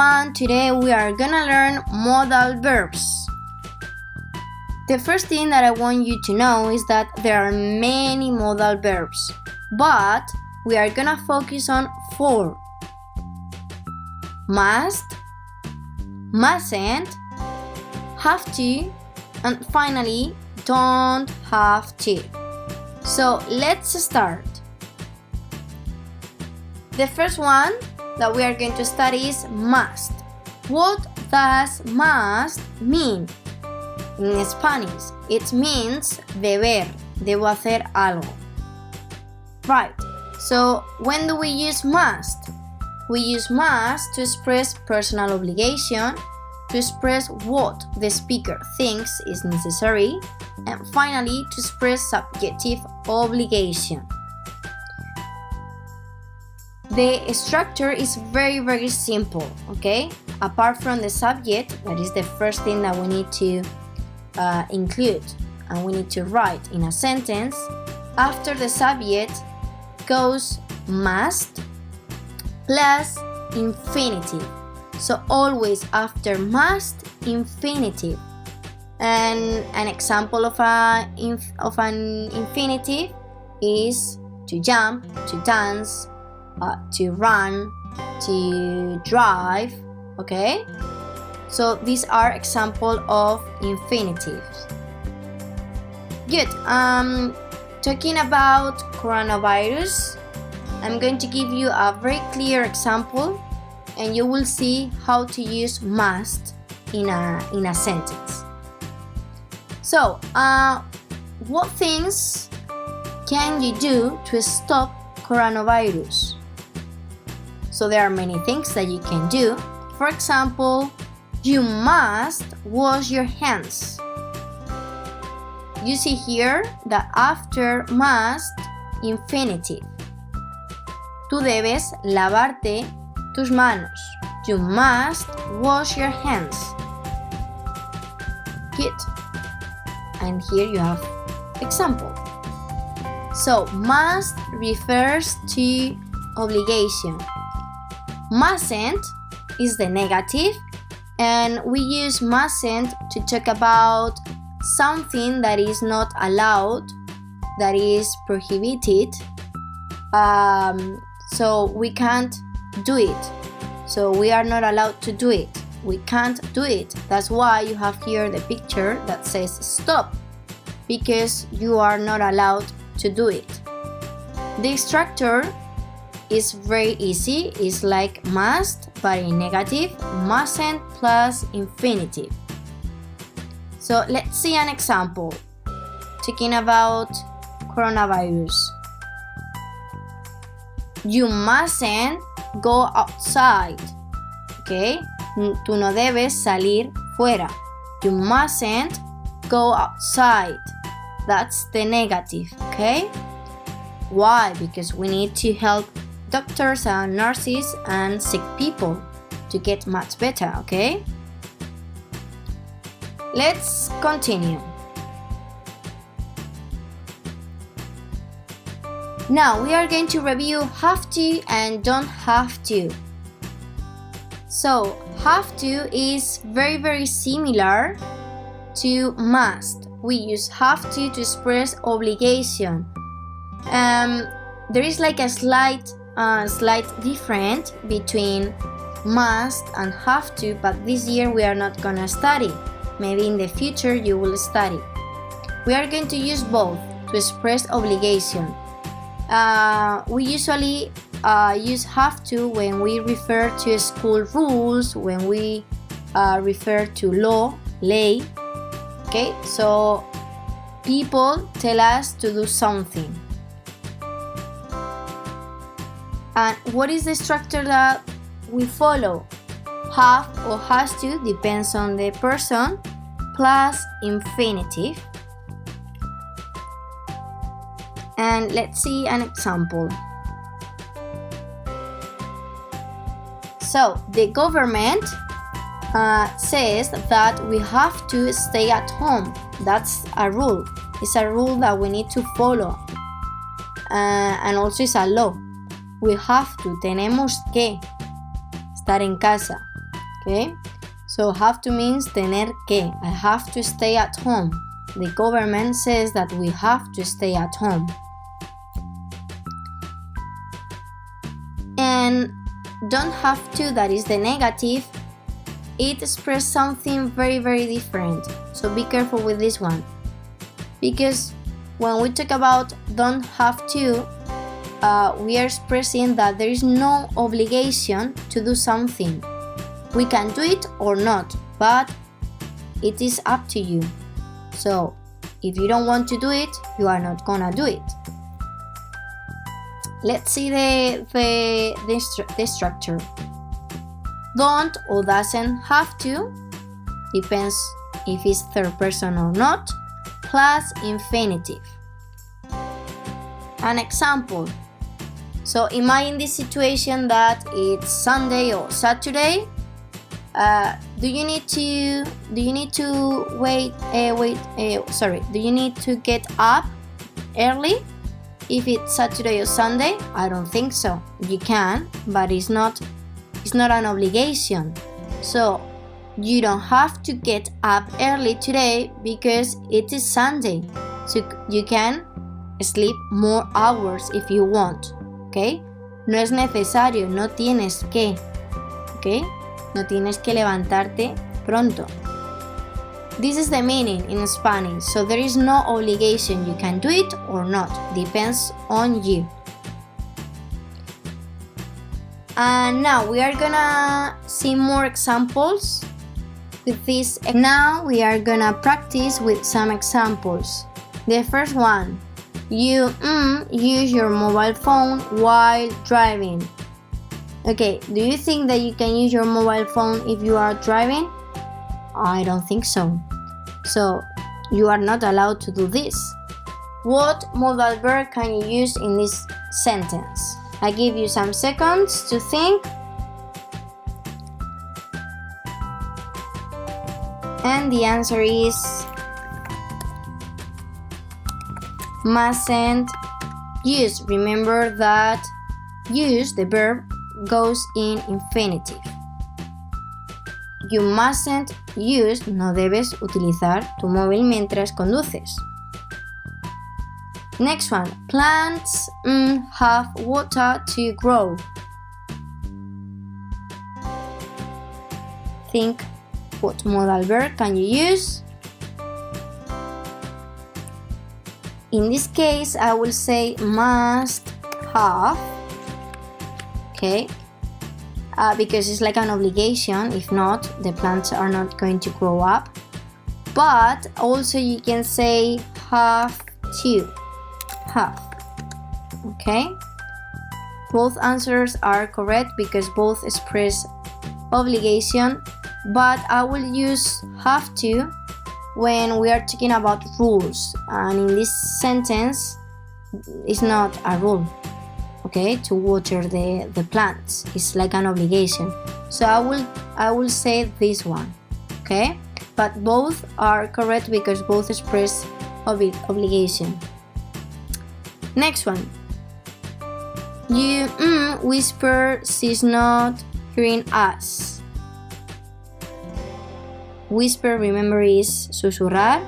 everyone, today we are gonna learn modal verbs. The first thing that I want you to know is that there are many modal verbs, but we are gonna focus on 4. Must, mustn't, have to, and finally don't have to. So let's start. The first one that we are going to study is must. What does must mean? In Spanish, it means deber, debo hacer algo. Right, so when do we use must? We use must to express personal obligation, to express what the speaker thinks is necessary, and finally to express subjective obligation. The structure is very simple, okay? Apart from the subject, that is the first thing that we need to include and we need to write in a sentence. After the subject goes must plus infinitive. So always after must, infinitive. And an example of an infinitive is to jump, to dance, to run, to drive, okay? So these are examples of infinitives. Good. Talking about coronavirus, I'm going to give you a very clear example and you will see how to use must in a sentence. So, what things can you do to stop coronavirus? So there are many things that you can do. For example, you must wash your hands. You see here that after must, infinitive. Tú debes lavarte tus manos. You must wash your hands. Good. And here you have example. So must refers to obligation. Mustn't is the negative, and we use mustn't to talk about something that is not allowed, that is prohibited. So we can't do it. So we are not allowed to do it. We can't do it. That's why you have here the picture that says stop, because you are not allowed to do it. The structure is very easy. It's like must, but in negative, mustn't plus infinitive. So let's see an example. Talking about coronavirus. You mustn't go outside. Okay? Tú no debes salir fuera. You mustn't go outside. That's the negative. Okay? Why? Because we need to help doctors and nurses and sick people to get much better, okay? Let's continue. Now we are going to review have to and don't have to. So have to is very similar to must. We use have to express obligation. There is like a slight difference between must and have to, but this year we are not gonna study. Maybe in the future you will study. We are going to use both to express obligation. We usually use have to when we refer to school rules, when we refer to law, ley. Okay, so people tell us to do something. And what is the structure that we follow? Have or has to depends on the person, plus infinitive. And let's see an example. So the government says that we have to stay at home. That's a rule. It's a rule that we need to follow. And also it's a law. We have to, tenemos que estar en casa. Okay, so have to means tener que. I have to stay at home. The government says that we have to stay at home. And don't have to, that is the negative, it expresses something very, very different. So be careful with this one. Because when we talk about don't have to, we are expressing that there is no obligation to do something. We can do it or not, but it is up to you. So if you don't want to do it, you are not gonna do it. Let's see the structure. Don't or doesn't have to, depends if it's third person or not, plus infinitive. An example. So imagine this situation that it's Sunday or Saturday. Do you need to get up early if it's Saturday or Sunday? I don't think so. You can, but it's not an obligation. So you don't have to get up early today because it is Sunday. So you can sleep more hours if you want. Okay? No es necesario, no tienes que. Okay? No tienes que levantarte pronto. This is the meaning in Spanish. So there is no obligation. You can do it or not. Depends on you. And now we are gonna see more examples with this. Now we are gonna practice with some examples. The first one. You use your mobile phone while driving. Okay, do you think that you can use your mobile phone if you are driving? I don't think so. So, you are not allowed to do this. What modal verb can you use in this sentence? I give you some seconds to think. And the answer is mustn't use. Remember that use, the verb, goes in infinitive. You mustn't use, no debes utilizar tu móvil mientras conduces. Next one, plants have water to grow. Think, what modal verb can you use? In this case, I will say must have. Okay, because it's like an obligation. If not, the plants are not going to grow up. But also you can say have to. Have. Okay, both answers are correct because both express obligation, but I will use have to when we are talking about rules, and in this sentence it's not a rule. Okay, to water the plants, it's like an obligation. So I will say this one. Okay, but both are correct because both express obligation. Next one. You whisper, she's not hearing us. Whisper, remember, is susurrar.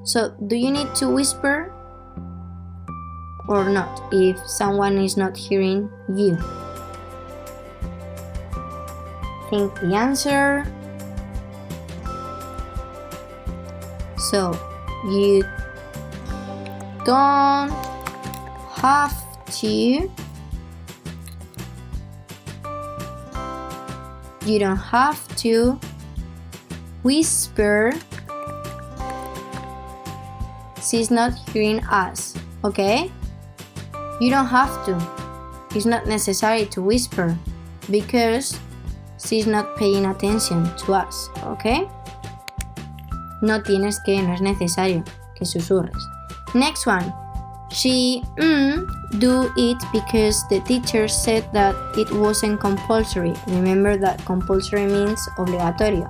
So do you need to whisper or not if someone is not hearing you? Think the answer. So you don't have to. You don't have to whisper. She's not hearing us. Okay? You don't have to. It's not necessary to whisper because she's not paying attention to us. Okay? No tienes que, no es necesario que susurres. Next one. She do it because the teacher said that it wasn't compulsory. Remember that compulsory means obligatorio.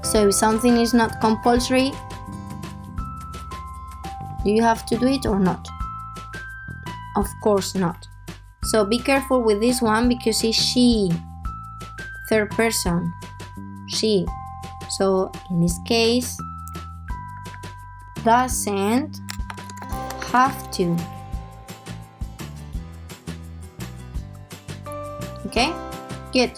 So if something is not compulsory, do you have to do it or not? Of course not. So be careful with this one because it's she. third person, she. So in this case, doesn't have to. Okay, good.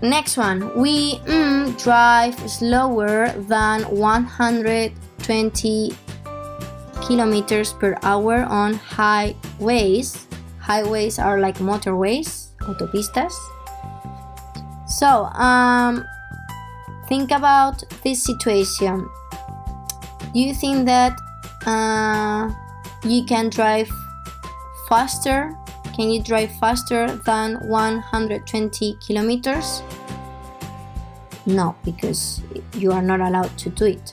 Next one, we drive slower than 120 kilometers per hour on highways. Highways are like motorways, autopistas. So, think about this situation. Do you think that you can drive faster? Can you drive faster than 120 kilometers? No, because you are not allowed to do it.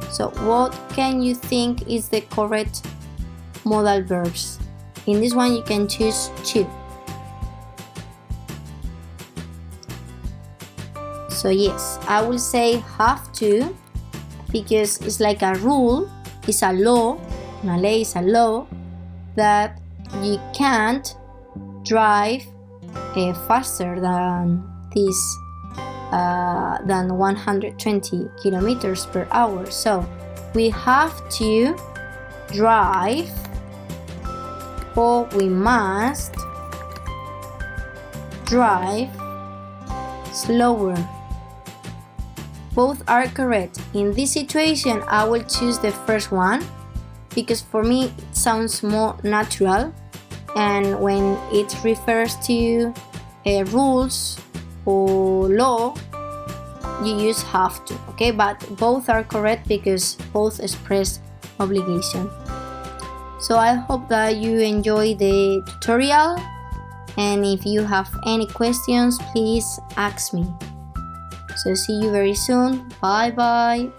So what can you think is the correct modal verbs? In this one you can choose two. So yes, I will say have to, because it's like a rule, it's a law, una ley is a law, that you can't drive faster than this, than 120 kilometers per hour. So we have to drive, or we must drive slower. Both are correct. In this situation, I will choose the first one because for me it sounds more natural, and when it refers to rules or law, you use have to, okay? But both are correct because both express obligation. So I hope that you enjoy the tutorial, and if you have any questions, please ask me. So see you very soon. Bye bye.